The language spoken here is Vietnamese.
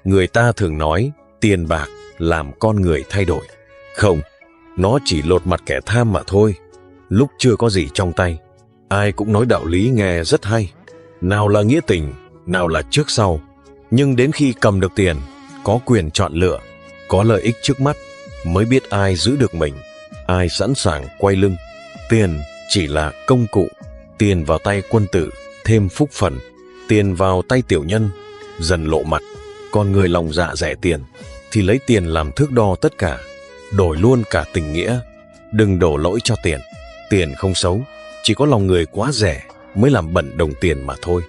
Người ta thường nói tiền bạc làm con người thay đổi. Không, nó chỉ lột mặt kẻ tham mà thôi. Lúc chưa có gì trong tay, ai cũng nói đạo lý nghe rất hay. Nào là nghĩa tình, nào là trước sau. Nhưng đến khi cầm được tiền, có quyền chọn lựa, có lợi ích trước mắt, mới biết ai giữ được mình, ai sẵn sàng quay lưng. Tiền chỉ là công cụ. Tiền vào tay quân tử thêm phúc phần, tiền vào tay tiểu nhân dần lộ mặt. Còn người lòng dạ rẻ tiền thì lấy tiền làm thước đo tất cả, đổi luôn cả tình nghĩa. Đừng đổ lỗi cho tiền. Tiền không xấu, chỉ có lòng người quá rẻ mới làm bẩn đồng tiền mà thôi.